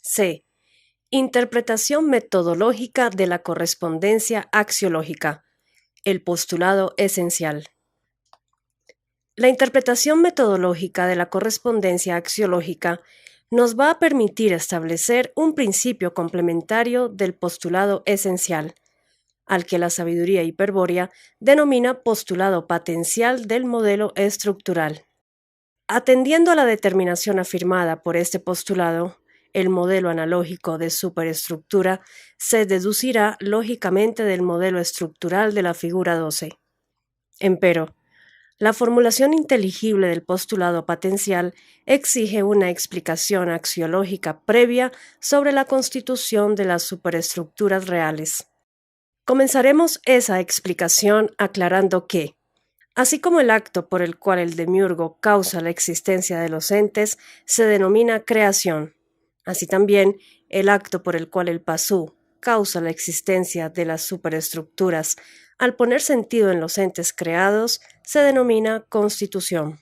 C. Interpretación metodológica de la correspondencia axiológica. El postulado esencial. La interpretación metodológica de la correspondencia axiológica nos va a permitir establecer un principio complementario del postulado esencial, al que la sabiduría hiperbórea denomina postulado patencial del modelo estructural. Atendiendo a la determinación afirmada por este postulado, el modelo analógico de superestructura se deducirá lógicamente del modelo estructural de la figura 12. Empero, la formulación inteligible del postulado patencial exige una explicación axiológica previa sobre la constitución de las superestructuras reales. Comenzaremos esa explicación aclarando que, así como el acto por el cual el demiurgo causa la existencia de los entes se denomina creación, así también el acto por el cual el pasú causa la existencia de las superestructuras al poner sentido en los entes creados se denomina constitución.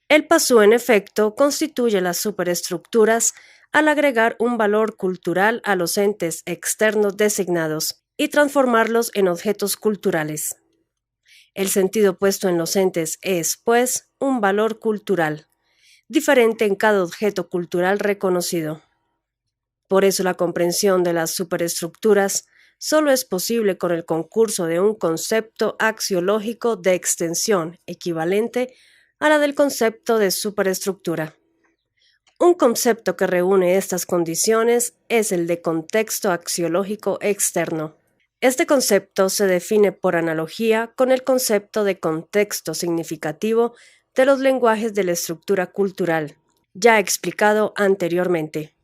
El pasú, en efecto, constituye las superestructuras al agregar un valor cultural a los entes externos designados y transformarlos en objetos culturales. El sentido puesto en los entes es, pues, un valor cultural, diferente en cada objeto cultural reconocido. Por eso la comprensión de las superestructuras solo es posible con el concurso de un concepto axiológico de extensión equivalente a la del concepto de superestructura. Un concepto que reúne estas condiciones es el de contexto axiológico externo. Este concepto se define por analogía con el concepto de contexto significativo de los lenguajes de la estructura cultural, ya explicado anteriormente.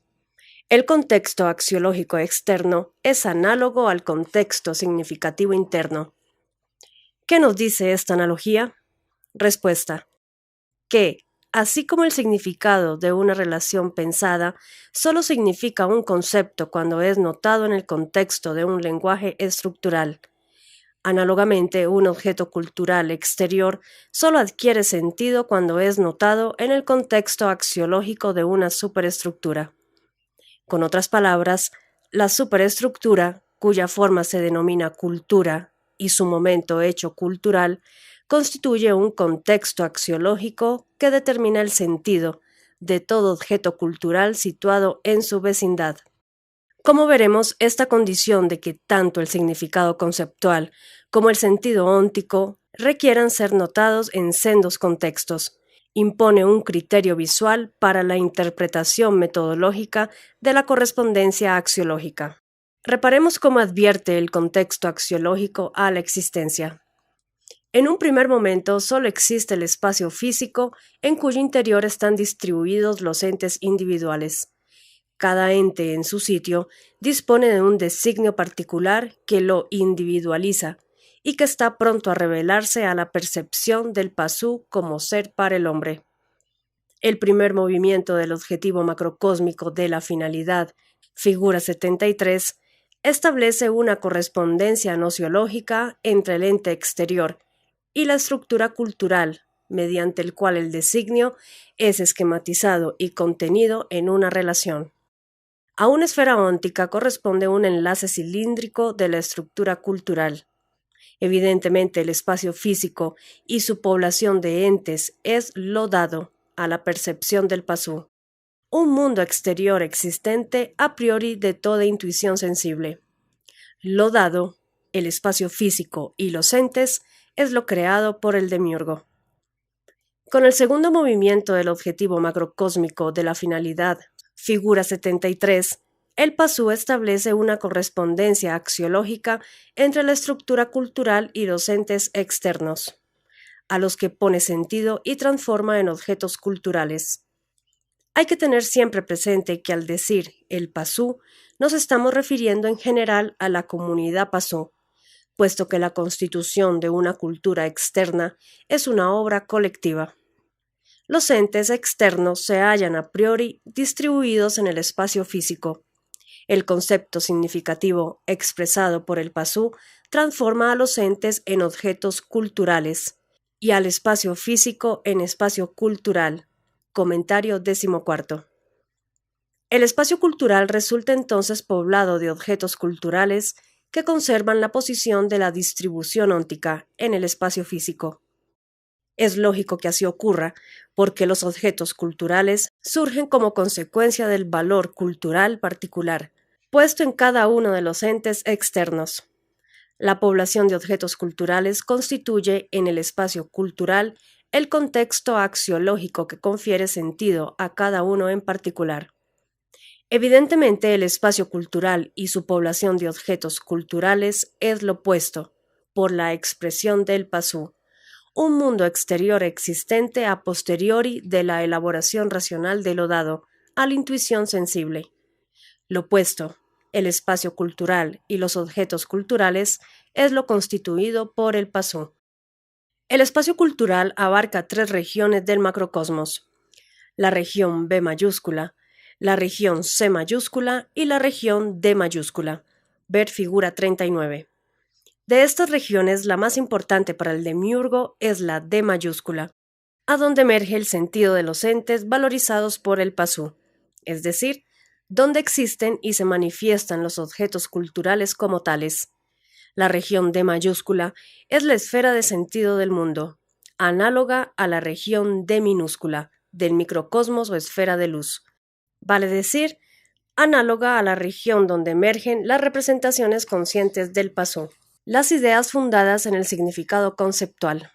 El contexto axiológico externo es análogo al contexto significativo interno. ¿Qué nos dice esta analogía? Respuesta: que, así como el significado de una relación pensada solo significa un concepto cuando es notado en el contexto de un lenguaje estructural, análogamente un objeto cultural exterior solo adquiere sentido cuando es notado en el contexto axiológico de una superestructura. Con otras palabras, la superestructura, cuya forma se denomina cultura y su momento hecho cultural, constituye un contexto axiológico que determina el sentido de todo objeto cultural situado en su vecindad. Como veremos, esta condición de que tanto el significado conceptual como el sentido óntico requieran ser notados en sendos contextos, impone un criterio visual para la interpretación metodológica de la correspondencia axiológica. Reparemos cómo advierte el contexto axiológico a la existencia. En un primer momento solo existe el espacio físico en cuyo interior están distribuidos los entes individuales. Cada ente en su sitio dispone de un designio particular que lo individualiza y que está pronto a revelarse a la percepción del pasú como ser para el hombre. El primer movimiento del objetivo macrocósmico de la finalidad, figura 73, establece una correspondencia nociológica entre el ente exterior y la estructura cultural, mediante el cual el designio es esquematizado y contenido en una relación. A una esfera óntica corresponde un enlace cilíndrico de la estructura cultural. Evidentemente, el espacio físico y su población de entes es lo dado a la percepción del pasú, un mundo exterior existente a priori de toda intuición sensible. Lo dado, el espacio físico y los entes, es lo creado por el demiurgo. Con el segundo movimiento del objetivo macrocósmico de la finalidad, figura 73, el pasú establece una correspondencia axiológica entre la estructura cultural y los entes externos, a los que pone sentido y transforma en objetos culturales. Hay que tener siempre presente que al decir el pasú, nos estamos refiriendo en general a la comunidad pasú, puesto que la constitución de una cultura externa es una obra colectiva. Los entes externos se hallan a priori distribuidos en el espacio físico. El concepto significativo expresado por el pasú transforma a los entes en objetos culturales y al espacio físico en espacio cultural. Comentario 14. El espacio cultural resulta entonces poblado de objetos culturales que conservan la posición de la distribución óntica en el espacio físico. Es lógico que así ocurra, porque los objetos culturales surgen como consecuencia del valor cultural particular, puesto en cada uno de los entes externos. La población de objetos culturales constituye en el espacio cultural el contexto axiológico que confiere sentido a cada uno en particular. Evidentemente, el espacio cultural y su población de objetos culturales es lo opuesto, por la expresión del pasú, un mundo exterior existente a posteriori de la elaboración racional de lo dado, a la intuición sensible. Lo opuesto, el espacio cultural y los objetos culturales, es lo constituido por el pasú. El espacio cultural abarca tres regiones del macrocosmos: la región B mayúscula, la región C mayúscula y la región D mayúscula. Ver figura 39. De estas regiones, la más importante para el demiurgo es la D mayúscula, a donde emerge el sentido de los entes valorizados por el pasú, es decir, donde existen y se manifiestan los objetos culturales como tales. La región D mayúscula es la esfera de sentido del mundo, análoga a la región D minúscula del microcosmos o esfera de luz, vale decir, análoga a la región donde emergen las representaciones conscientes del pasú, las ideas fundadas en el significado conceptual.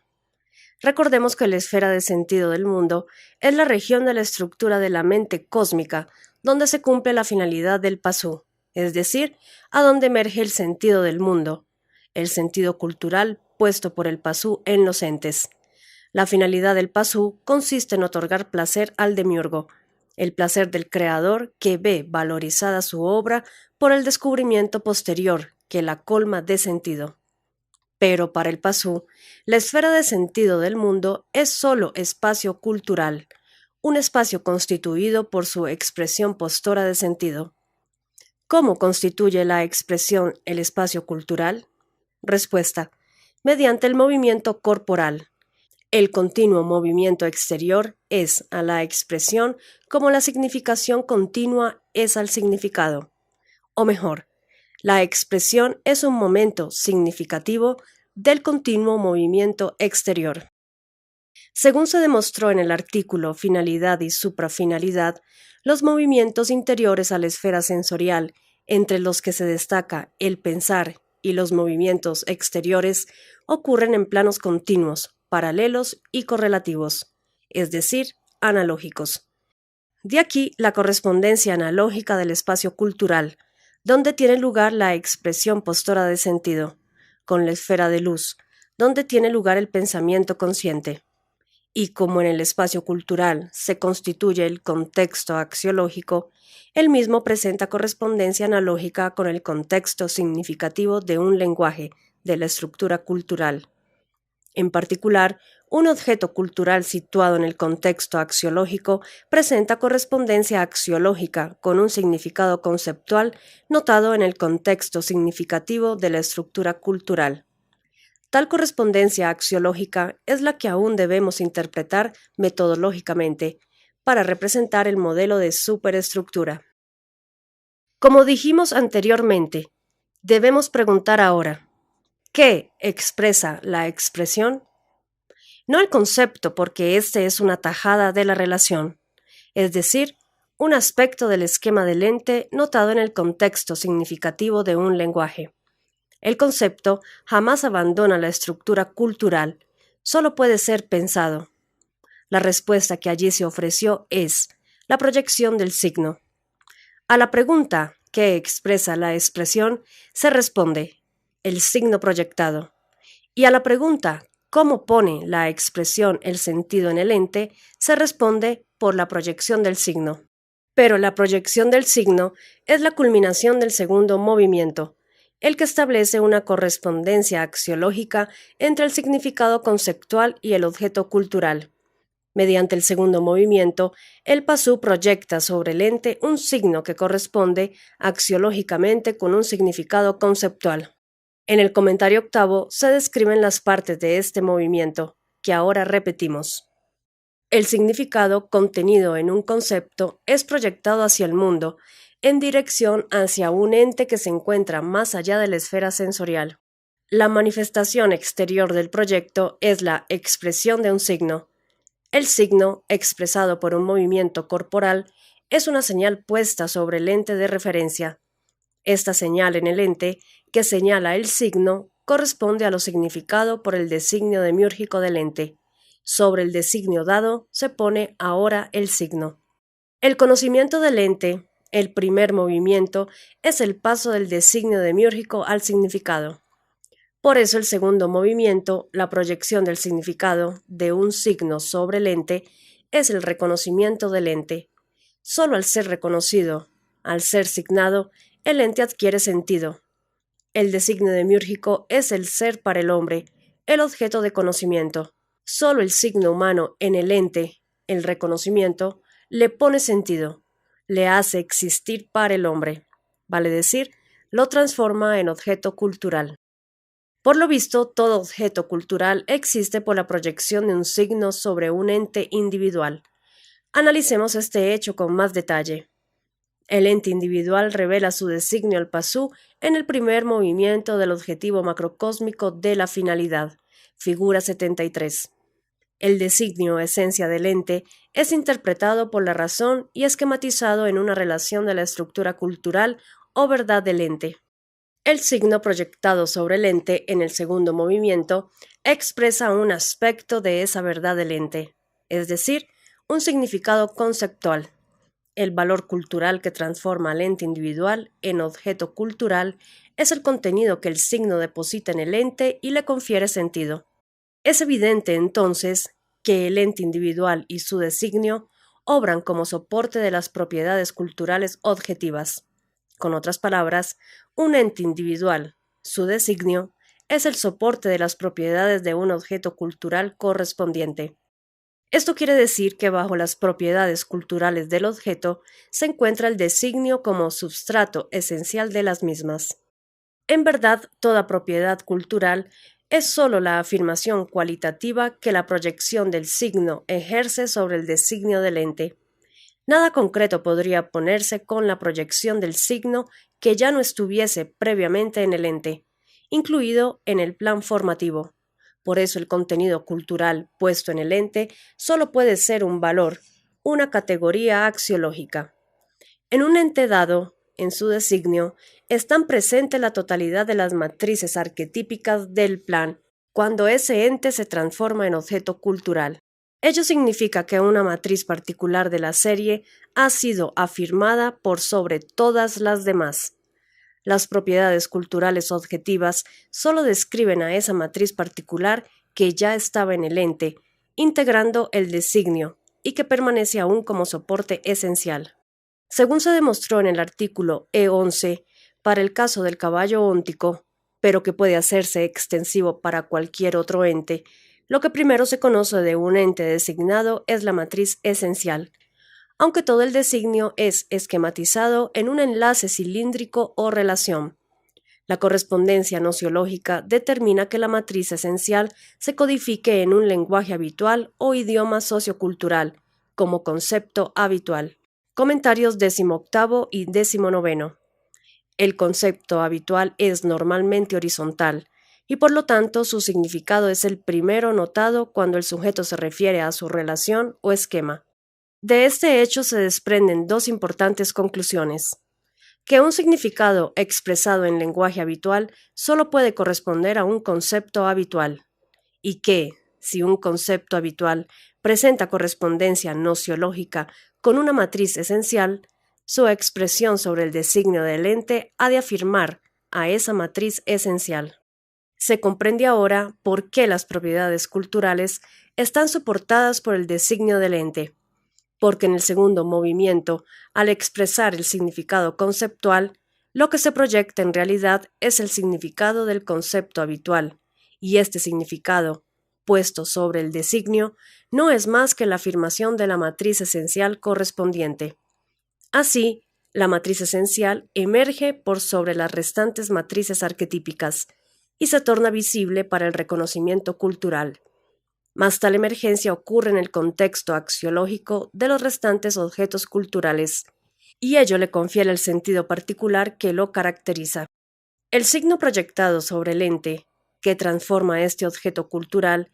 Recordemos que la esfera de sentido del mundo es la región de la estructura de la mente cósmica donde se cumple la finalidad del pasú, es decir, a donde emerge el sentido del mundo, el sentido cultural puesto por el pasú en los entes. La finalidad del pasú consiste en otorgar placer al demiurgo, el placer del creador que ve valorizada su obra por el descubrimiento posterior que la colma de sentido. Pero para el pasú, la esfera de sentido del mundo es sólo espacio cultural, un espacio constituido por su expresión postora de sentido. ¿Cómo constituye la expresión el espacio cultural? Respuesta: mediante el movimiento corporal. El continuo movimiento exterior es a la expresión como la significación continua es al significado. O mejor, la expresión es un momento significativo del continuo movimiento exterior. Según se demostró en el artículo Finalidad y suprafinalidad, los movimientos interiores a la esfera sensorial, entre los que se destaca el pensar y los movimientos exteriores, ocurren en planos continuos, paralelos y correlativos, es decir, analógicos. De aquí la correspondencia analógica del espacio cultural, donde tiene lugar la expresión postora de sentido, con la esfera de luz, donde tiene lugar el pensamiento consciente. Y como en el espacio cultural se constituye el contexto axiológico, el mismo presenta correspondencia analógica con el contexto significativo de un lenguaje, de la estructura cultural. En particular, un objeto cultural situado en el contexto axiológico presenta correspondencia axiológica con un significado conceptual notado en el contexto significativo de la estructura cultural. Tal correspondencia axiológica es la que aún debemos interpretar metodológicamente para representar el modelo de superestructura. Como dijimos anteriormente, debemos preguntar ahora: ¿qué expresa la expresión? No el concepto, porque este es una tajada de la relación, es decir, un aspecto del esquema del ente notado en el contexto significativo de un lenguaje. El concepto jamás abandona la estructura cultural, solo puede ser pensado. La respuesta que allí se ofreció es la proyección del signo. A la pregunta ¿qué expresa la expresión? Se responde el signo proyectado. Y a la pregunta ¿cómo pone la expresión el sentido en el ente? Se responde por la proyección del signo. Pero la proyección del signo es la culminación del segundo movimiento, el que establece una correspondencia axiológica entre el significado conceptual y el objeto cultural. Mediante el segundo movimiento, el pasú proyecta sobre el ente un signo que corresponde axiológicamente con un significado conceptual. En el comentario octavo se describen las partes de este movimiento, que ahora repetimos. El significado contenido en un concepto es proyectado hacia el mundo, en dirección hacia un ente que se encuentra más allá de la esfera sensorial. La manifestación exterior del proyecto es la expresión de un signo. El signo, expresado por un movimiento corporal, es una señal puesta sobre el ente de referencia. Esta señal en el ente, que señala el signo, corresponde a lo significado por el designio demiúrgico del ente. Sobre el designio dado se pone ahora el signo. El conocimiento del ente, el primer movimiento, es el paso del designio demiúrgico al significado. Por eso el segundo movimiento, la proyección del significado de un signo sobre el ente, es el reconocimiento del ente. Solo al ser reconocido, al ser signado, el ente adquiere sentido. El designio demiúrgico es el ser para el hombre, el objeto de conocimiento. Solo el signo humano en el ente, el reconocimiento, le pone sentido, le hace existir para el hombre, vale decir, lo transforma en objeto cultural. Por lo visto, todo objeto cultural existe por la proyección de un signo sobre un ente individual. Analicemos este hecho con más detalle. El ente individual revela su designio al pasú en el primer movimiento del objetivo macrocósmico de la finalidad, figura 73. El designio esencia del ente es interpretado por la razón y esquematizado en una relación de la estructura cultural o verdad del ente. El signo proyectado sobre el ente en el segundo movimiento expresa un aspecto de esa verdad del ente, es decir, un significado conceptual. El valor cultural que transforma al ente individual en objeto cultural es el contenido que el signo deposita en el ente y le confiere sentido. Es evidente, entonces, que el ente individual y su designio obran como soporte de las propiedades culturales objetivas. Con otras palabras, un ente individual, su designio, es el soporte de las propiedades de un objeto cultural correspondiente. Esto quiere decir que bajo las propiedades culturales del objeto se encuentra el designio como substrato esencial de las mismas. En verdad, toda propiedad cultural es sólo la afirmación cualitativa que la proyección del signo ejerce sobre el designio del ente. Nada concreto podría ponerse con la proyección del signo que ya no estuviese previamente en el ente, incluido en el plan formativo. Por eso el contenido cultural puesto en el ente solo puede ser un valor, una categoría axiológica. En un ente dado, en su designio, están presentes la totalidad de las matrices arquetípicas del plan, cuando ese ente se transforma en objeto cultural. Ello significa que una matriz particular de la serie ha sido afirmada por sobre todas las demás. Las propiedades culturales objetivas solo describen a esa matriz particular que ya estaba en el ente, integrando el designio, y que permanece aún como soporte esencial. Según se demostró en el artículo E11, para el caso del caballo óntico, pero que puede hacerse extensivo para cualquier otro ente, lo que primero se conoce de un ente designado es la matriz esencial, aunque todo el designio es esquematizado en un enlace cilíndrico o relación. La correspondencia nociológica determina que la matriz esencial se codifique en un lenguaje habitual o idioma sociocultural, como concepto habitual. Comentarios 18º y 19. El concepto habitual es normalmente horizontal, y por lo tanto su significado es el primero notado cuando el sujeto se refiere a su relación o esquema. De este hecho se desprenden dos importantes conclusiones: que un significado expresado en lenguaje habitual solo puede corresponder a un concepto habitual, y que, si un concepto habitual presenta correspondencia nociológica con una matriz esencial, su expresión sobre el designio del ente ha de afirmar a esa matriz esencial. Se comprende ahora por qué las propiedades culturales están soportadas por el designio del ente, porque en el segundo movimiento, al expresar el significado conceptual, lo que se proyecta en realidad es el significado del concepto habitual, y este significado, puesto sobre el designio, no es más que la afirmación de la matriz esencial correspondiente. Así, la matriz esencial emerge por sobre las restantes matrices arquetípicas y se torna visible para el reconocimiento cultural. mas tal emergencia ocurre en el contexto axiológico de los restantes objetos culturales, y ello le confiere el sentido particular que lo caracteriza. El signo proyectado sobre el ente, que transforma este objeto cultural,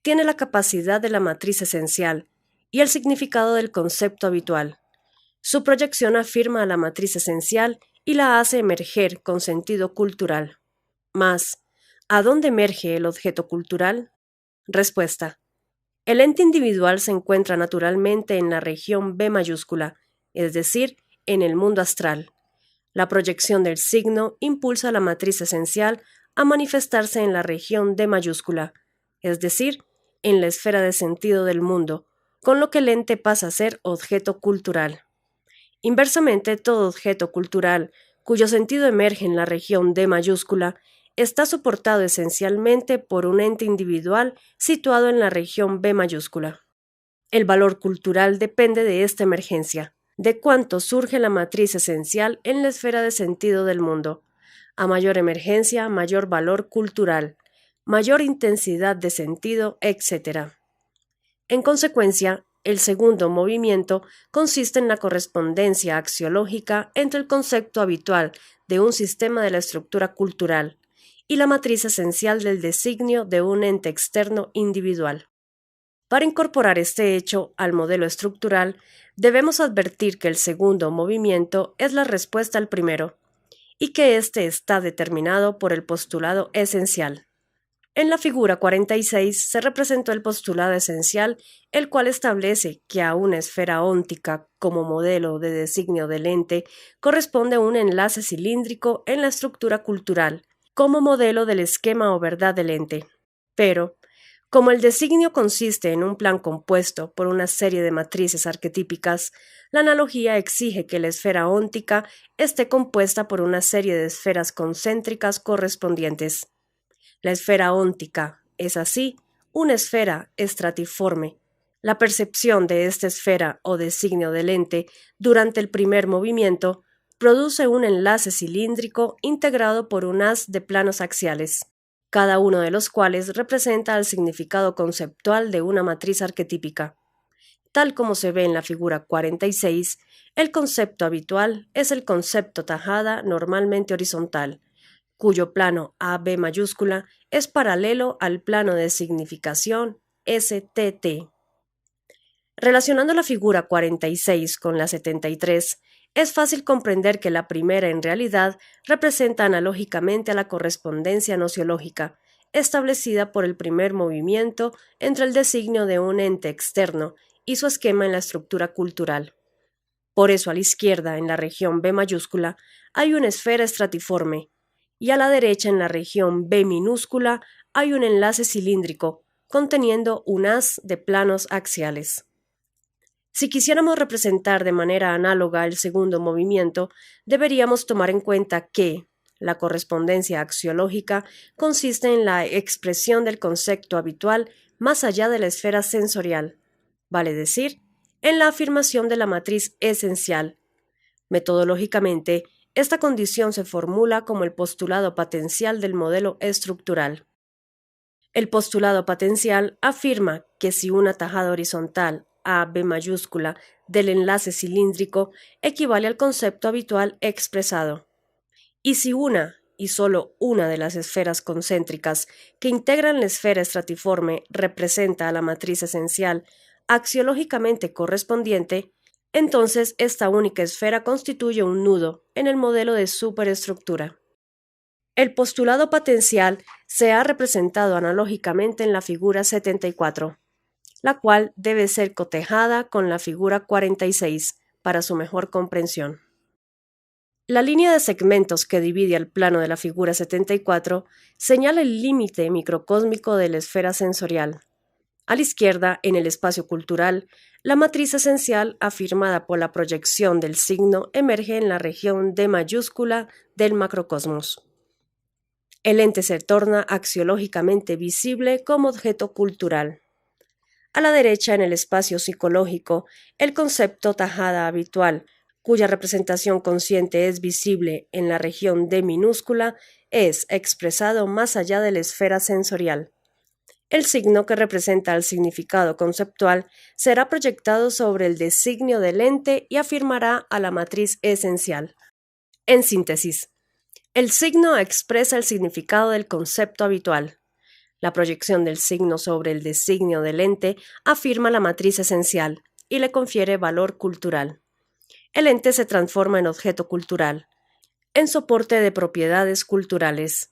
tiene la capacidad de la matriz esencial y el significado del concepto habitual. Su proyección afirma a la matriz esencial y la hace emerger con sentido cultural. Mas, ¿a dónde emerge el objeto cultural? Respuesta. El ente individual se encuentra naturalmente en la región B mayúscula, es decir, en el mundo astral. La proyección del signo impulsa a la matriz esencial a manifestarse en la región D mayúscula, es decir, en la esfera de sentido del mundo, con lo que el ente pasa a ser objeto cultural. Inversamente, todo objeto cultural cuyo sentido emerge en la región D mayúscula está soportado esencialmente por un ente individual situado en la región B mayúscula. El valor cultural depende de esta emergencia, de cuánto surge la matriz esencial en la esfera de sentido del mundo. A mayor emergencia, mayor valor cultural, mayor intensidad de sentido, etc. En consecuencia, el segundo movimiento consiste en la correspondencia axiológica entre el concepto habitual de un sistema de la estructura cultural y la matriz esencial del designio de un ente externo individual. Para incorporar este hecho al modelo estructural, debemos advertir que el segundo movimiento es la respuesta al primero, y que éste está determinado por el postulado esencial. En la figura 46 se representó el postulado esencial, el cual establece que a una esfera óntica como modelo de designio del ente corresponde un enlace cilíndrico en la estructura cultural, como modelo del esquema o verdad del ente. Pero, como el designio consiste en un plan compuesto por una serie de matrices arquetípicas, la analogía exige que la esfera óntica esté compuesta por una serie de esferas concéntricas correspondientes. La esfera óntica es así una esfera estratiforme. La percepción de esta esfera o designio del ente durante el primer movimiento produce un enlace cilíndrico integrado por un haz de planos axiales, cada uno de los cuales representa el significado conceptual de una matriz arquetípica. Tal como se ve en la figura 46, el concepto habitual es el concepto tajada normalmente horizontal, cuyo plano AB mayúscula es paralelo al plano de significación STT. Relacionando la figura 46 con la 73, es fácil comprender que la primera en realidad representa analógicamente a la correspondencia nociológica, establecida por el primer movimiento entre el designio de un ente externo y su esquema en la estructura cultural. Por eso a la izquierda, en la región B mayúscula, hay una esfera estratiforme, y a la derecha, en la región B minúscula, hay un enlace cilíndrico conteniendo un haz de planos axiales. Si quisiéramos representar de manera análoga el segundo movimiento, deberíamos tomar en cuenta que la correspondencia axiológica consiste en la expresión del concepto habitual más allá de la esfera sensorial, vale decir, en la afirmación de la matriz esencial. Metodológicamente, esta condición se formula como el postulado patencial del modelo estructural. El postulado patencial afirma que si una tajada horizontal AB mayúscula del enlace cilíndrico equivale al concepto habitual expresado, y si una y solo una de las esferas concéntricas que integran la esfera estratiforme representa a la matriz esencial axiológicamente correspondiente, entonces esta única esfera constituye un nudo en el modelo de superestructura. El postulado patencial se ha representado analógicamente en la figura 74, la cual debe ser cotejada con la figura 46 para su mejor comprensión. La línea de segmentos que divide el plano de la figura 74 señala el límite microcósmico de la esfera sensorial. A la izquierda, en el espacio cultural, la matriz esencial afirmada por la proyección del signo emerge en la región D mayúscula del macrocosmos. El ente se torna axiológicamente visible como objeto cultural. A la derecha, en el espacio psicológico, el concepto tajada habitual, cuya representación consciente es visible en la región D minúscula, es expresado más allá de la esfera sensorial. El signo que representa el significado conceptual será proyectado sobre el designio del ente y afirmará a la matriz esencial. En síntesis, el signo expresa el significado del concepto habitual. La proyección del signo sobre el designio del ente afirma la matriz esencial y le confiere valor cultural. El ente se transforma en objeto cultural, en soporte de propiedades culturales.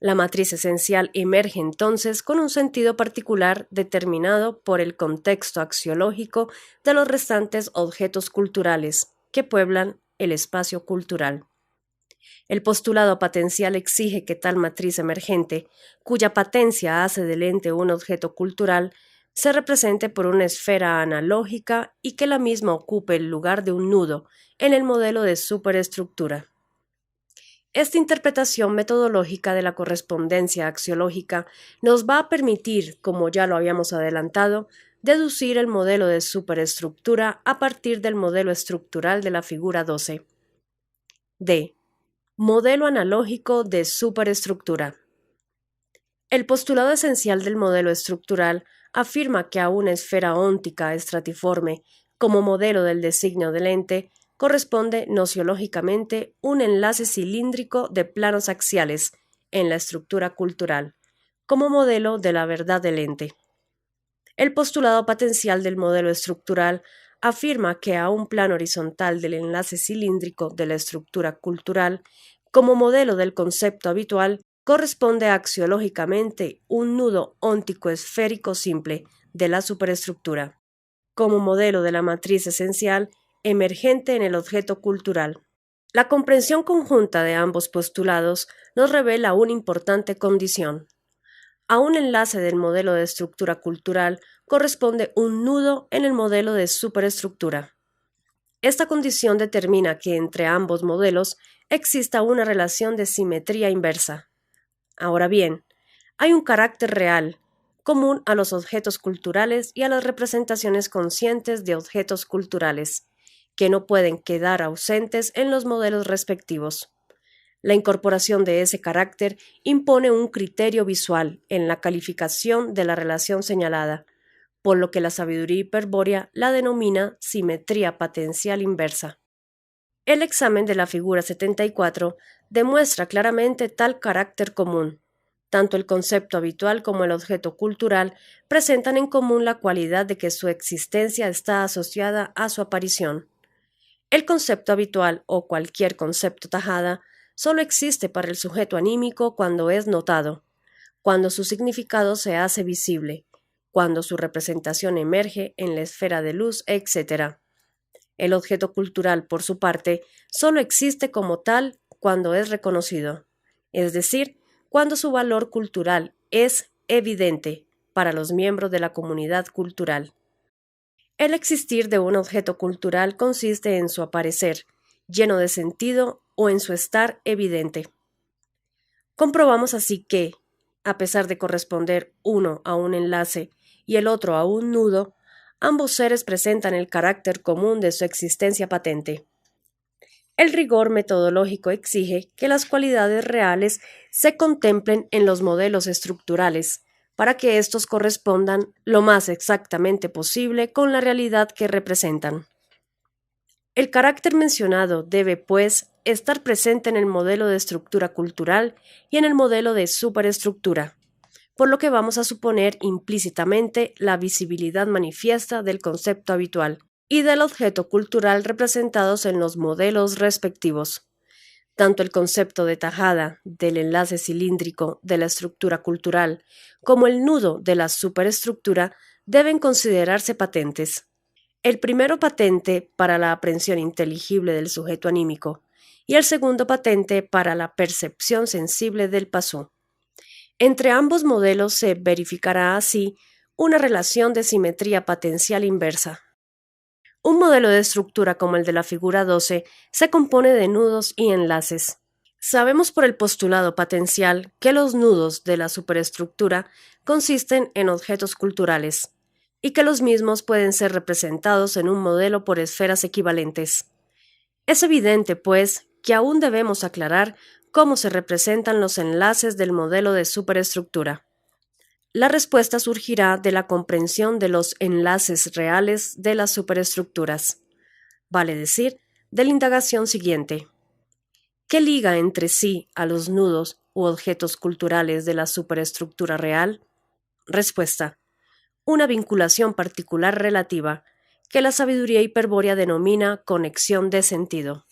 La matriz esencial emerge entonces con un sentido particular determinado por el contexto axiológico de los restantes objetos culturales que pueblan el espacio cultural. El postulado patencial exige que tal matriz emergente, cuya patencia hace del ente un objeto cultural, se represente por una esfera analógica y que la misma ocupe el lugar de un nudo en el modelo de superestructura. Esta interpretación metodológica de la correspondencia axiológica nos va a permitir, como ya lo habíamos adelantado, deducir el modelo de superestructura a partir del modelo estructural de la figura 12. D. Modelo analógico de superestructura. El postulado esencial del modelo estructural afirma que a una esfera óntica estratiforme, como modelo del designio del ente, corresponde nociológicamente un enlace cilíndrico de planos axiales en la estructura cultural, como modelo de la verdad del ente. El postulado patencial del modelo estructural afirma que a un plano horizontal del enlace cilíndrico de la estructura cultural, como modelo del concepto habitual, corresponde axiológicamente un nudo óntico esférico simple de la superestructura, como modelo de la matriz esencial emergente en el objeto cultural. La comprensión conjunta de ambos postulados nos revela una importante condición. A un enlace del modelo de estructura cultural corresponde un nudo en el modelo de superestructura. Esta condición determina que entre ambos modelos exista una relación de simetría inversa. Ahora bien, hay un carácter real, común a los objetos culturales y a las representaciones conscientes de objetos culturales, que no pueden quedar ausentes en los modelos respectivos. La incorporación de ese carácter impone un criterio visual en la calificación de la relación señalada, por lo que la sabiduría hiperbórea la denomina simetría patencial inversa. El examen de la figura 74 demuestra claramente tal carácter común. Tanto el concepto habitual como el objeto cultural presentan en común la cualidad de que su existencia está asociada a su aparición. El concepto habitual o cualquier concepto tajada solo existe para el sujeto anímico cuando es notado, cuando su significado se hace visible, cuando su representación emerge en la esfera de luz, etc. El objeto cultural, por su parte, solo existe como tal cuando es reconocido, es decir, cuando su valor cultural es evidente para los miembros de la comunidad cultural. El existir de un objeto cultural consiste en su aparecer, lleno de sentido, o en su estar evidente. Comprobamos así que, a pesar de corresponder uno a un enlace y el otro a un nudo, ambos seres presentan el carácter común de su existencia patente. El rigor metodológico exige que las cualidades reales se contemplen en los modelos estructurales, para que éstos correspondan lo más exactamente posible con la realidad que representan. El carácter mencionado debe, pues, estar presente en el modelo de estructura cultural y en el modelo de superestructura, por lo que vamos a suponer implícitamente la visibilidad manifiesta del concepto habitual y del objeto cultural representados en los modelos respectivos. Tanto el concepto de tajada del enlace cilíndrico de la estructura cultural como el nudo de la superestructura deben considerarse patentes. El primero patente para la aprehensión inteligible del sujeto anímico y el segundo patente para la percepción sensible del pasó. Entre ambos modelos se verificará así una relación de simetría patencial inversa. Un modelo de estructura como el de la figura 12 se compone de nudos y enlaces. Sabemos por el postulado patencial que los nudos de la superestructura consisten en objetos culturales y que los mismos pueden ser representados en un modelo por esferas equivalentes. Es evidente, pues, que aún debemos aclarar cómo se representan los enlaces del modelo de superestructura. La respuesta surgirá de la comprensión de los enlaces reales de las superestructuras, vale decir, de la indagación siguiente. ¿Qué liga entre sí a los nudos u objetos culturales de la superestructura real? Respuesta: una vinculación particular relativa, que la sabiduría hiperbórea denomina conexión de sentido.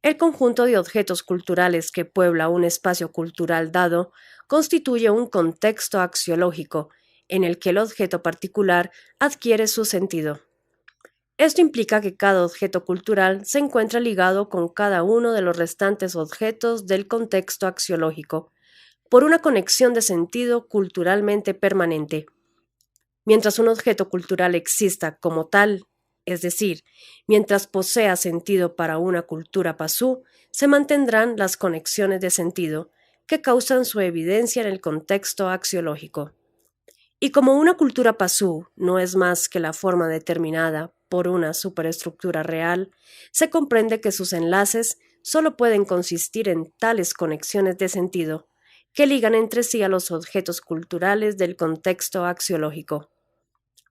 El conjunto de objetos culturales que puebla un espacio cultural dado constituye un contexto axiológico en el que el objeto particular adquiere su sentido. Esto implica que cada objeto cultural se encuentra ligado con cada uno de los restantes objetos del contexto axiológico por una conexión de sentido culturalmente permanente. Mientras un objeto cultural exista como tal, es decir, mientras posea sentido para una cultura pasú, se mantendrán las conexiones de sentido que causan su evidencia en el contexto axiológico. Y como una cultura pasú no es más que la forma determinada por una superestructura real, se comprende que sus enlaces solo pueden consistir en tales conexiones de sentido que ligan entre sí a los objetos culturales del contexto axiológico.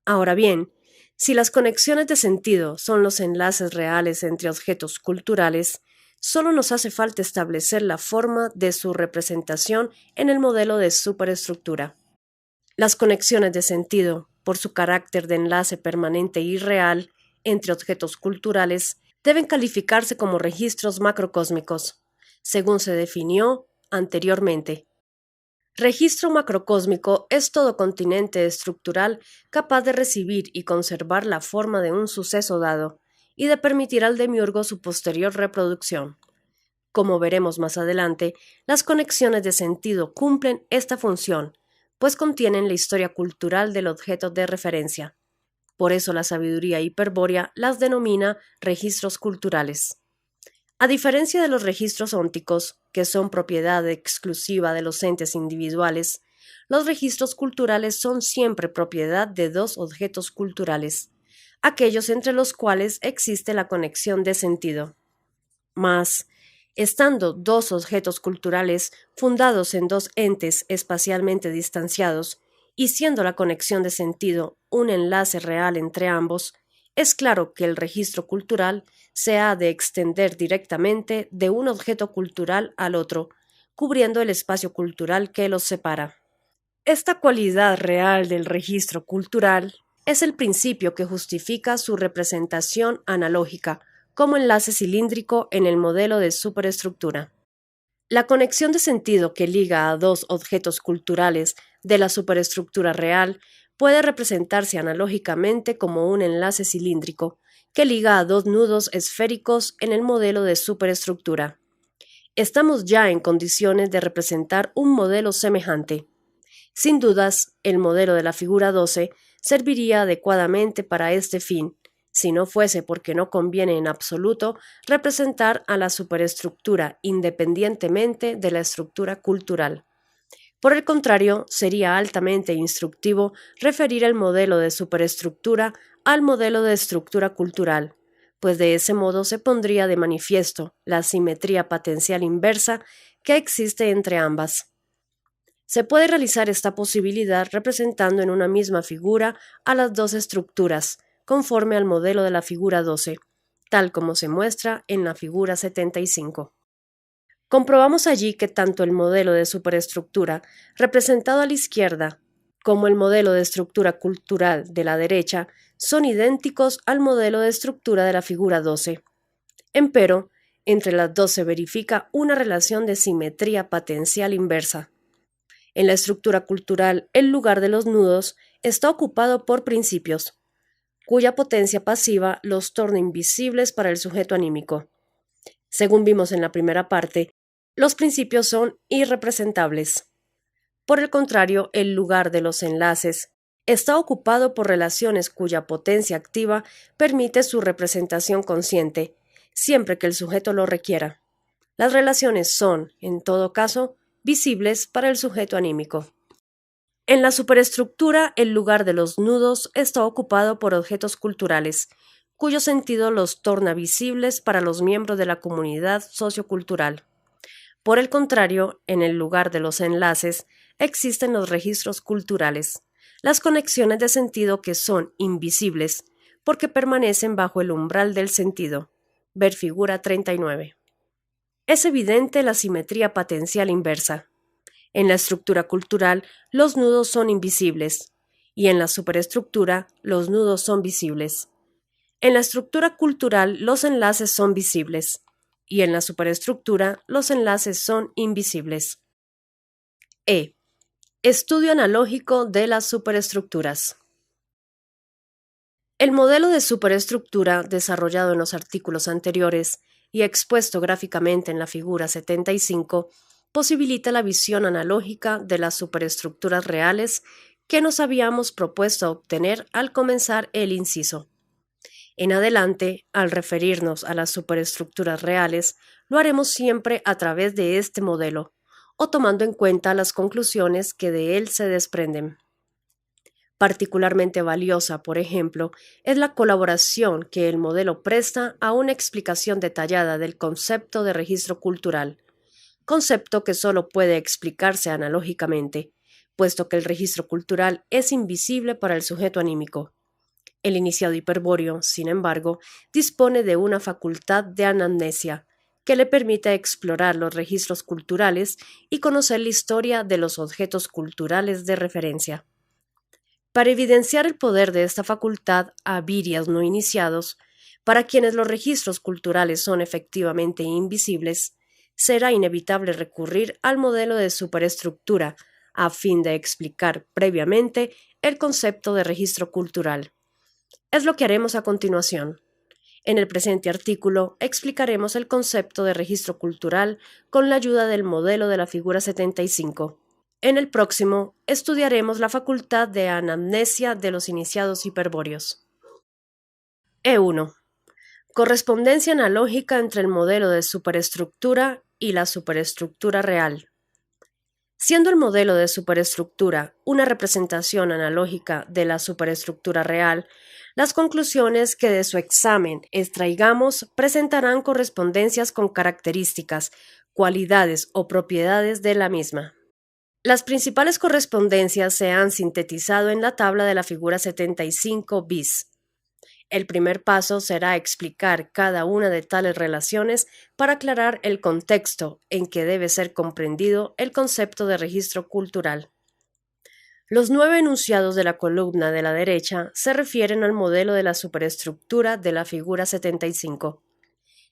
Ahora bien, si las conexiones de sentido son los enlaces reales entre objetos culturales, solo nos hace falta establecer la forma de su representación en el modelo de superestructura. Las conexiones de sentido, por su carácter de enlace permanente y real entre objetos culturales, deben calificarse como registros macrocósmicos, según se definió anteriormente. Registro macrocósmico es todo continente estructural capaz de recibir y conservar la forma de un suceso dado y de permitir al demiurgo su posterior reproducción. Como veremos más adelante, las conexiones de sentido cumplen esta función, pues contienen la historia cultural del objeto de referencia. Por eso la sabiduría hiperbórea las denomina registros culturales. A diferencia de los registros ónticos, que son propiedad exclusiva de los entes individuales, los registros culturales son siempre propiedad de dos objetos culturales, aquellos entre los cuales existe la conexión de sentido. Mas, estando dos objetos culturales fundados en dos entes espacialmente distanciados, y siendo la conexión de sentido un enlace real entre ambos, es claro que el registro cultural se ha de extender directamente de un objeto cultural al otro, cubriendo el espacio cultural que los separa. Esta cualidad real del registro cultural es el principio que justifica su representación analógica como enlace cilíndrico en el modelo de superestructura. La conexión de sentido que liga a dos objetos culturales de la superestructura real puede representarse analógicamente como un enlace cilíndrico que liga a dos nudos esféricos en el modelo de superestructura. Estamos ya en condiciones de representar un modelo semejante. Sin dudas, el modelo de la figura 12 serviría adecuadamente para este fin, si no fuese porque no conviene en absoluto representar a la superestructura independientemente de la estructura cultural. Por el contrario, sería altamente instructivo referir el modelo de superestructura al modelo de estructura cultural, pues de ese modo se pondría de manifiesto la simetría potencial inversa que existe entre ambas. Se puede realizar esta posibilidad representando en una misma figura a las dos estructuras, conforme al modelo de la figura 12, tal como se muestra en la figura 75. Comprobamos allí que tanto el modelo de superestructura, representado a la izquierda, como el modelo de estructura cultural de la derecha, son idénticos al modelo de estructura de la figura 12. Empero, entre las dos se verifica una relación de simetría potencial inversa. En la estructura cultural, el lugar de los nudos está ocupado por principios, cuya potencia pasiva los torna invisibles para el sujeto anímico. Según vimos en la primera parte, los principios son irrepresentables. Por el contrario, el lugar de los enlaces está ocupado por relaciones cuya potencia activa permite su representación consciente, siempre que el sujeto lo requiera. Las relaciones son, en todo caso, visibles para el sujeto anímico. En la superestructura, el lugar de los nudos está ocupado por objetos culturales, cuyo sentido los torna visibles para los miembros de la comunidad sociocultural. Por el contrario, en el lugar de los enlaces, existen los registros culturales, las conexiones de sentido que son invisibles porque permanecen bajo el umbral del sentido. Ver figura 39. Es evidente la simetría patencial inversa. En la estructura cultural, los nudos son invisibles, y en la superestructura, los nudos son visibles. En la estructura cultural, los enlaces son visibles, y en la superestructura, los enlaces son invisibles. E. Estudio analógico de las superestructuras. El modelo de superestructura desarrollado en los artículos anteriores y expuesto gráficamente en la figura 75 posibilita la visión analógica de las superestructuras reales que nos habíamos propuesto obtener al comenzar el inciso. En adelante, al referirnos a las superestructuras reales, lo haremos siempre a través de este modelo, o tomando en cuenta las conclusiones que de él se desprenden. Particularmente valiosa, por ejemplo, es la colaboración que el modelo presta a una explicación detallada del concepto de registro cultural, concepto que solo puede explicarse analógicamente, puesto que el registro cultural es invisible para el sujeto anímico. El iniciado hiperbóreo, sin embargo, dispone de una facultad de anamnesia, que le permite explorar los registros culturales y conocer la historia de los objetos culturales de referencia. Para evidenciar el poder de esta facultad a virias no iniciados, para quienes los registros culturales son efectivamente invisibles, será inevitable recurrir al modelo de superestructura a fin de explicar previamente el concepto de registro cultural. Es lo que haremos a continuación. En el presente artículo explicaremos el concepto de registro cultural con la ayuda del modelo de la figura 75. En el próximo, estudiaremos la facultad de anamnesia de los iniciados hiperbóreos. E1. Correspondencia analógica entre el modelo de superestructura y la superestructura real. Siendo el modelo de superestructura una representación analógica de la superestructura real, las conclusiones que de su examen extraigamos presentarán correspondencias con características, cualidades o propiedades de la misma. Las principales correspondencias se han sintetizado en la tabla de la figura 75 bis. El primer paso será explicar cada una de tales relaciones para aclarar el contexto en que debe ser comprendido el concepto de registro cultural. Los 9 enunciados de la columna de la derecha se refieren al modelo de la superestructura de la figura 75.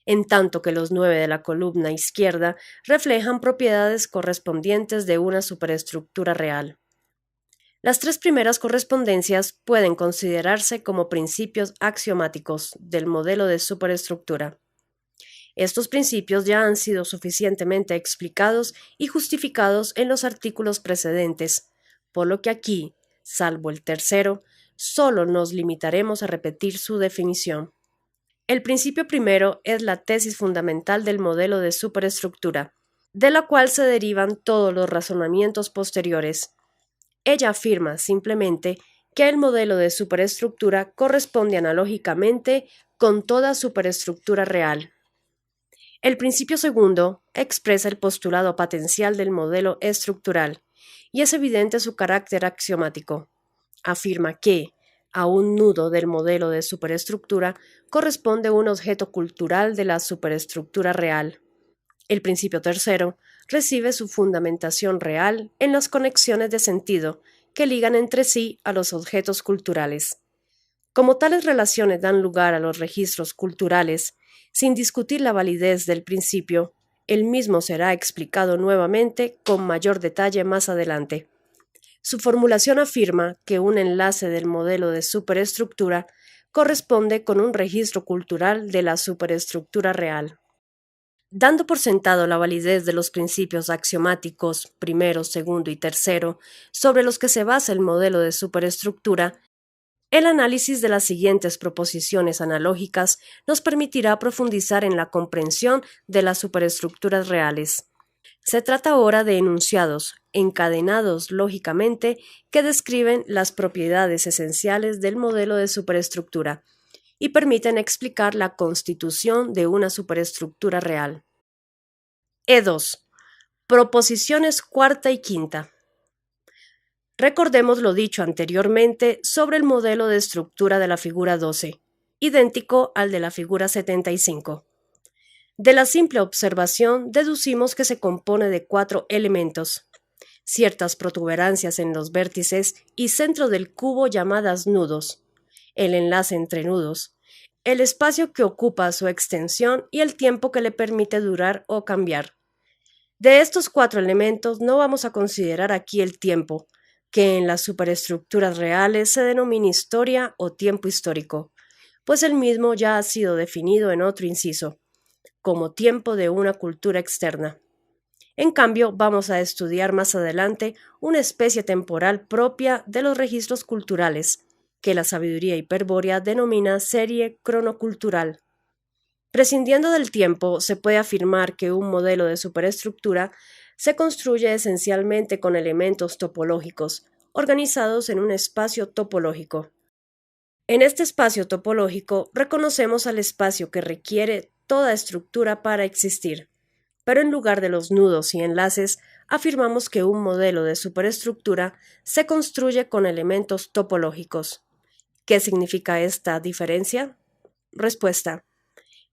En tanto que los 9 de la columna izquierda reflejan propiedades correspondientes de una superestructura real. Las 3 primeras correspondencias pueden considerarse como principios axiomáticos del modelo de superestructura. Estos principios ya han sido suficientemente explicados y justificados en los artículos precedentes, por lo que aquí, salvo el tercero, solo nos limitaremos a repetir su definición. El principio primero es la tesis fundamental del modelo de superestructura, de la cual se derivan todos los razonamientos posteriores. Ella afirma simplemente que el modelo de superestructura corresponde analógicamente con toda superestructura real. El principio segundo expresa el postulado patencial del modelo estructural, y es evidente su carácter axiomático. Afirma que, a un nudo del modelo de superestructura corresponde un objeto cultural de la superestructura real. El principio tercero recibe su fundamentación real en las conexiones de sentido que ligan entre sí a los objetos culturales. Como tales relaciones dan lugar a los registros culturales, sin discutir la validez del principio, el mismo será explicado nuevamente con mayor detalle más adelante. Su formulación afirma que un enlace del modelo de superestructura corresponde con un registro cultural de la superestructura real. Dando por sentado la validez de los principios axiomáticos primero, segundo y tercero, sobre los que se basa el modelo de superestructura, el análisis de las siguientes proposiciones analógicas nos permitirá profundizar en la comprensión de las superestructuras reales. Se trata ahora de enunciados, encadenados lógicamente, que describen las propiedades esenciales del modelo de superestructura y permiten explicar la constitución de una superestructura real. E2. Proposiciones cuarta y quinta. Recordemos lo dicho anteriormente sobre el modelo de estructura de la figura 12, idéntico al de la figura 75. De la simple observación deducimos que se compone de 4 elementos, ciertas protuberancias en los vértices y centro del cubo llamadas nudos, el enlace entre nudos, el espacio que ocupa su extensión y el tiempo que le permite durar o cambiar. De estos 4 elementos no vamos a considerar aquí el tiempo, que en las superestructuras reales se denomina historia o tiempo histórico, pues el mismo ya ha sido definido en otro inciso, como tiempo de una cultura externa. En cambio, vamos a estudiar más adelante una especie temporal propia de los registros culturales, que la sabiduría hiperbórea denomina serie cronocultural. Prescindiendo del tiempo, se puede afirmar que un modelo de superestructura se construye esencialmente con elementos topológicos, organizados en un espacio topológico. En este espacio topológico reconocemos al espacio que requiere toda estructura para existir, pero en lugar de los nudos y enlaces, afirmamos que un modelo de superestructura se construye con elementos topológicos. ¿Qué significa esta diferencia? Respuesta: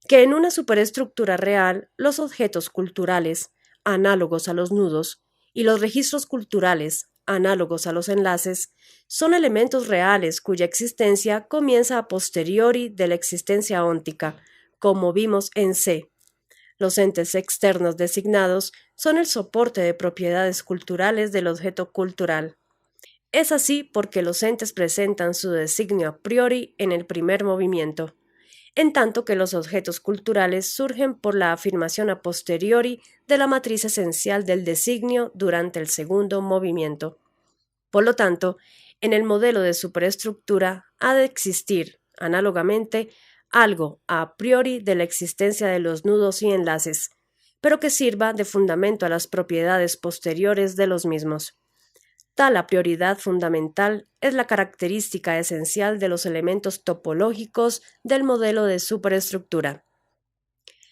que en una superestructura real, los objetos culturales, análogos a los nudos, y los registros culturales, análogos a los enlaces, son elementos reales cuya existencia comienza a posteriori de la existencia óntica, como vimos en C. Los entes externos designados son el soporte de propiedades culturales del objeto cultural. Es así porque los entes presentan su designio a priori en el primer movimiento, en tanto que los objetos culturales surgen por la afirmación a posteriori de la matriz esencial del designio durante el segundo movimiento. Por lo tanto, en el modelo de superestructura ha de existir, análogamente, algo a priori de la existencia de los nudos y enlaces, pero que sirva de fundamento a las propiedades posteriores de los mismos. Tal a prioridad fundamental es la característica esencial de los elementos topológicos del modelo de superestructura.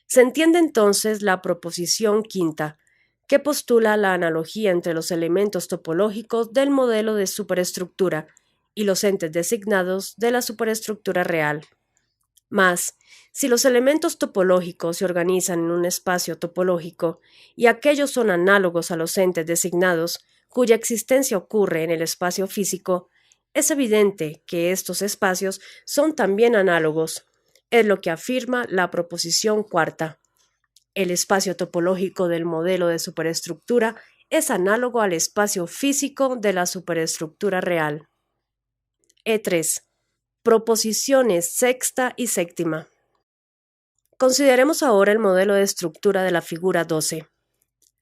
Se entiende entonces la proposición quinta, que postula la analogía entre los elementos topológicos del modelo de superestructura y los entes designados de la superestructura real. Mas, si los elementos topológicos se organizan en un espacio topológico y aquellos son análogos a los entes designados, cuya existencia ocurre en el espacio físico, es evidente que estos espacios son también análogos. Es lo que afirma la proposición cuarta. El espacio topológico del modelo de superestructura es análogo al espacio físico de la superestructura real. E3. Proposiciones sexta y séptima. Consideremos ahora el modelo de estructura de la figura 12.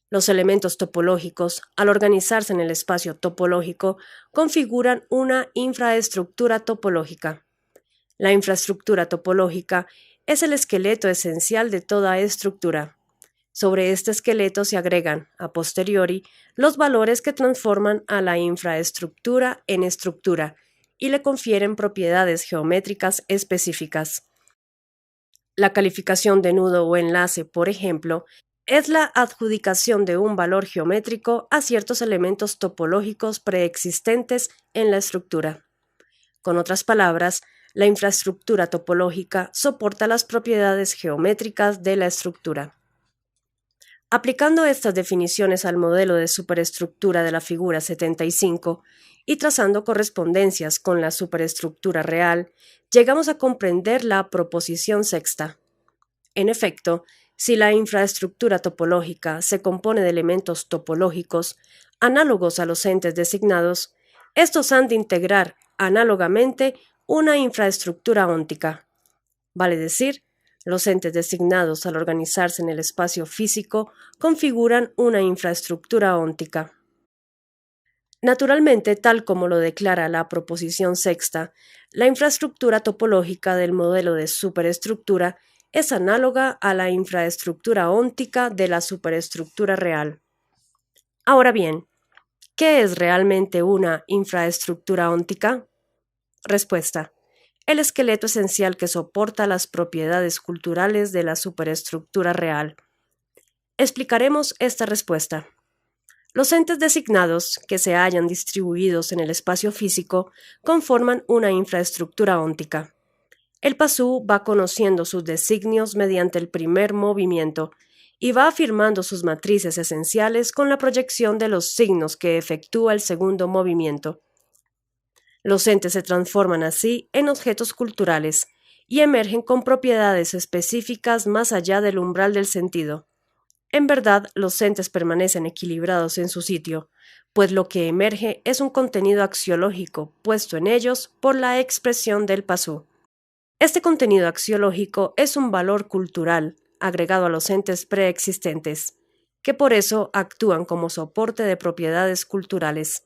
Los elementos topológicos, al organizarse en el espacio topológico, configuran una infraestructura topológica. La infraestructura topológica es el esqueleto esencial de toda estructura. Sobre este esqueleto se agregan, a posteriori, los valores que transforman a la infraestructura en estructura y le confieren propiedades geométricas específicas. La calificación de nudo o enlace, por ejemplo, es la adjudicación de un valor geométrico a ciertos elementos topológicos preexistentes en la estructura. Con otras palabras, la infraestructura topológica soporta las propiedades geométricas de la estructura. Aplicando estas definiciones al modelo de superestructura de la figura 75 y trazando correspondencias con la superestructura real, llegamos a comprender la proposición sexta. En efecto, si la infraestructura topológica se compone de elementos topológicos análogos a los entes designados, estos han de integrar análogamente una infraestructura óntica. Vale decir, los entes designados al organizarse en el espacio físico configuran una infraestructura óntica. Naturalmente, tal como lo declara la proposición sexta, la infraestructura topológica del modelo de superestructura es análoga a la infraestructura óntica de la superestructura real. Ahora bien, ¿qué es realmente una infraestructura óntica? Respuesta: el esqueleto esencial que soporta las propiedades culturales de la superestructura real. Explicaremos esta respuesta. Los entes designados que se hallan distribuidos en el espacio físico conforman una infraestructura óntica. El pasú va conociendo sus designios mediante el primer movimiento y va afirmando sus matrices esenciales con la proyección de los signos que efectúa el segundo movimiento. Los entes se transforman así en objetos culturales y emergen con propiedades específicas más allá del umbral del sentido. En verdad, los entes permanecen equilibrados en su sitio, pues lo que emerge es un contenido axiológico puesto en ellos por la expresión del pasú. Este contenido axiológico es un valor cultural agregado a los entes preexistentes, que por eso actúan como soporte de propiedades culturales.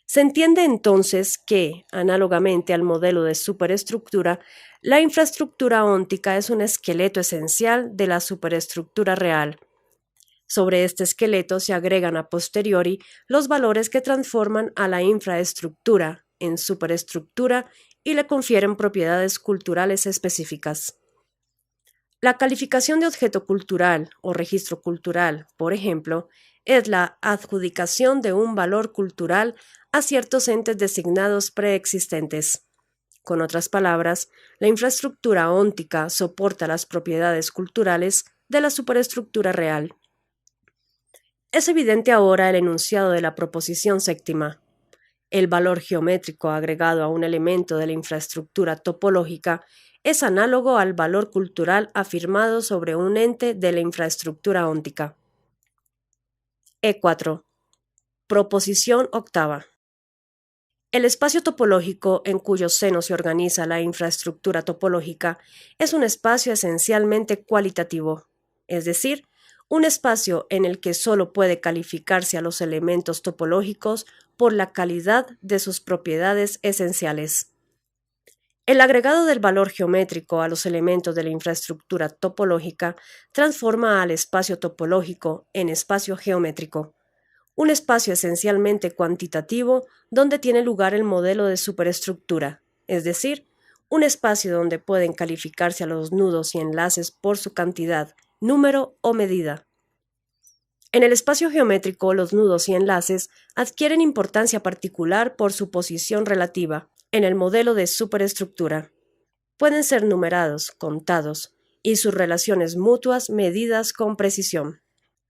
Se entiende entonces que, análogamente al modelo de superestructura, la infraestructura óntica es un esqueleto esencial de la superestructura real. Sobre este esqueleto se agregan a posteriori los valores que transforman a la infraestructura en superestructura y le confieren propiedades culturales específicas. La calificación de objeto cultural o registro cultural, por ejemplo, es la adjudicación de un valor cultural a ciertos entes designados preexistentes. Con otras palabras, la infraestructura óntica soporta las propiedades culturales de la superestructura real. Es evidente ahora el enunciado de la proposición séptima. El valor geométrico agregado a un elemento de la infraestructura topológica es análogo al valor cultural afirmado sobre un ente de la infraestructura óntica. E4. Proposición octava. El espacio topológico en cuyo seno se organiza la infraestructura topológica es un espacio esencialmente cualitativo, es decir, un espacio en el que solo puede calificarse a los elementos topológicos por la calidad de sus propiedades esenciales. El agregado del valor geométrico a los elementos de la infraestructura topológica transforma al espacio topológico en espacio geométrico, un espacio esencialmente cuantitativo donde tiene lugar el modelo de superestructura, es decir, un espacio donde pueden calificarse a los nudos y enlaces por su cantidad, número o medida. En el espacio geométrico, los nudos y enlaces adquieren importancia particular por su posición relativa en el modelo de superestructura. Pueden ser numerados, contados, y sus relaciones mutuas medidas con precisión.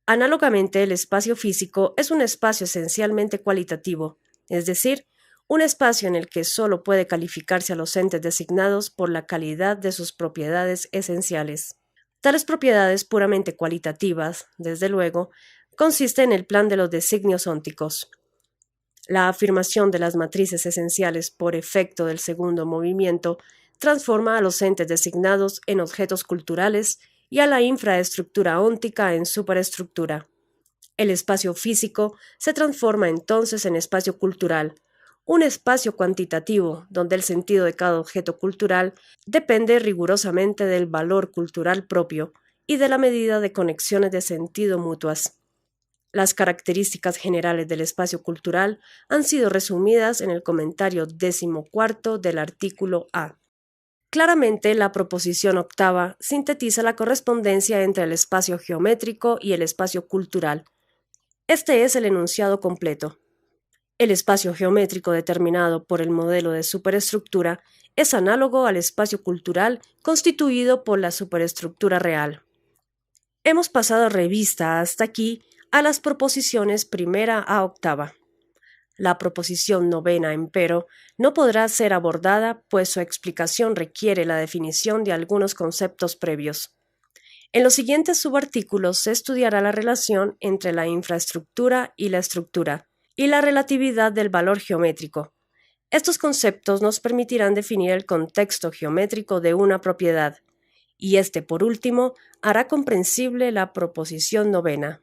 Análogamente, el espacio físico es un espacio esencialmente cualitativo, es decir, un espacio en el que solo puede calificarse a los entes designados por la calidad de sus propiedades esenciales. Tales propiedades puramente cualitativas, desde luego, consisten en el plan de los designios ónticos. La afirmación de las matrices esenciales por efecto del segundo movimiento transforma a los entes designados en objetos culturales y a la infraestructura óntica en superestructura. El espacio físico se transforma entonces en espacio cultural, un espacio cuantitativo donde el sentido de cada objeto cultural depende rigurosamente del valor cultural propio y de la medida de conexiones de sentido mutuas. Las características generales del espacio cultural han sido resumidas en el comentario 14 del artículo A. Claramente, la proposición octava sintetiza la correspondencia entre el espacio geométrico y el espacio cultural. Este es el enunciado completo. El espacio geométrico determinado por el modelo de superestructura es análogo al espacio cultural constituido por la superestructura real. Hemos pasado revista hasta aquí a las proposiciones primera a octava. La proposición novena, empero, no podrá ser abordada, pues su explicación requiere la definición de algunos conceptos previos. En los siguientes subartículos se estudiará la relación entre la infraestructura y la estructura, y la relatividad del valor geométrico. Estos conceptos nos permitirán definir el contexto geométrico de una propiedad, y este, por último, hará comprensible la proposición novena.